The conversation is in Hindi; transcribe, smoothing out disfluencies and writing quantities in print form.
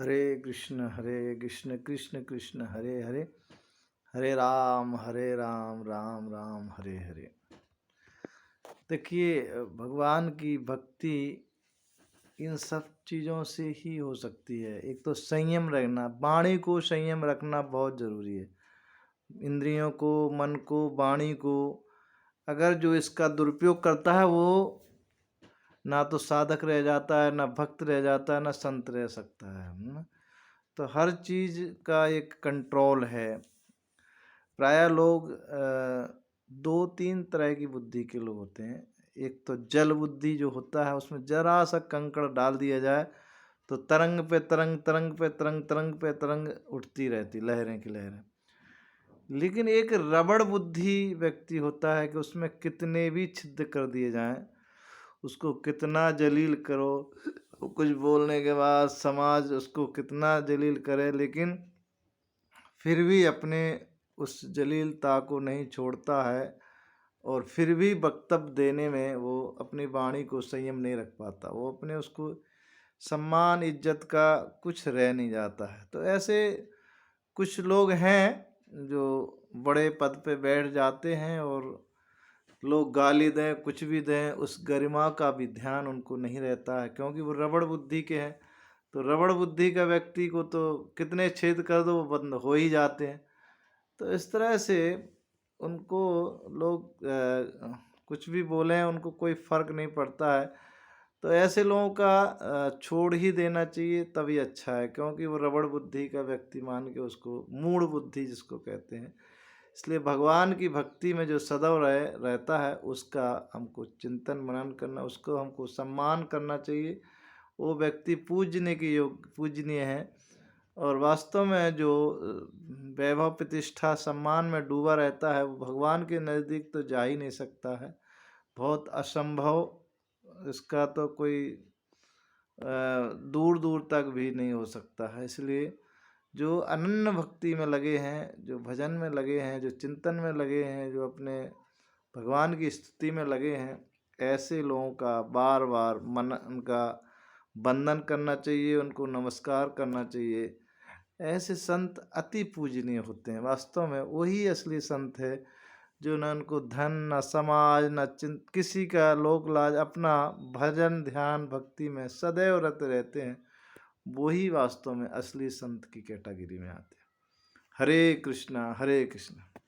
हरे कृष्ण कृष्ण कृष्ण हरे हरे, हरे राम राम राम हरे हरे। देखिए, भगवान की भक्ति इन सब चीज़ों से ही हो सकती है। एक तो संयम रखना, वाणी को संयम रखना बहुत ज़रूरी है। इंद्रियों को, मन को, वाणी को अगर जो इसका दुरुपयोग करता है वो ना तो साधक रह जाता है, ना भक्त रह जाता है, ना संत रह सकता है ना? तो हर चीज़ का एक कंट्रोल है। प्रायः लोग दो तीन तरह की बुद्धि के लोग होते हैं। एक तो जल बुद्धि जो होता है, उसमें जरा सा कंकड़ डाल दिया जाए तो तरंग पे तरंग, तरंग पे तरंग, तरंग पे तरंग उठती रहती, लहरें की लहरें। लेकिन एक रबड़ बुद्धि व्यक्ति होता है कि उसमें कितने भी छिद्र कर दिए जाएं, उसको कितना जलील करो, कुछ बोलने के बाद समाज उसको कितना जलील करे, लेकिन फिर भी अपने उस जलीलता को नहीं छोड़ता है और फिर भी वक्तव्य देने में वो अपनी वाणी को संयम नहीं रख पाता। वो अपने उसको सम्मान इज्जत का कुछ रह नहीं जाता है। तो ऐसे कुछ लोग हैं जो बड़े पद पे बैठ जाते हैं और लोग गाली दें, कुछ भी दें, उस गरिमा का भी ध्यान उनको नहीं रहता है, क्योंकि वो रबड़ बुद्धि के हैं। तो रबड़ बुद्धि का व्यक्ति को तो कितने छेद कर दो वो बंद हो ही जाते हैं। तो इस तरह से उनको लोग कुछ भी बोलें, उनको कोई फ़र्क नहीं पड़ता है। तो ऐसे लोगों का छोड़ ही देना चाहिए, तभी अच्छा है, क्योंकि वो रबड़ बुद्धि का व्यक्ति मान के उसको मूढ़ बुद्धि जिसको कहते हैं। इसलिए भगवान की भक्ति में जो सदैव रहता है उसका हमको चिंतन मनन करना, उसको हमको सम्मान करना चाहिए। वो व्यक्ति पूजने के योग्य, पूजनीय है। और वास्तव में जो वैभव प्रतिष्ठा सम्मान में डूबा रहता है वो भगवान के नज़दीक तो जा ही नहीं सकता है। बहुत असंभव, इसका तो कोई दूर दूर तक भी नहीं हो सकता है। इसलिए जो अनन्य भक्ति में लगे हैं, जो भजन में लगे हैं, जो चिंतन में लगे हैं, जो अपने भगवान की स्तुति में लगे हैं, ऐसे लोगों का बार बार मन उनका वंदन करना चाहिए, उनको नमस्कार करना चाहिए। ऐसे संत अति पूजनीय होते हैं। वास्तव में वही असली संत है जो न उनको धन, न समाज, न किसी का लोक लाज, अपना भजन ध्यान भक्ति में सदैव रत रहते हैं। वही वास्तव में असली संत की कैटेगरी में आते हैं। हरे कृष्णा हरे कृष्णा।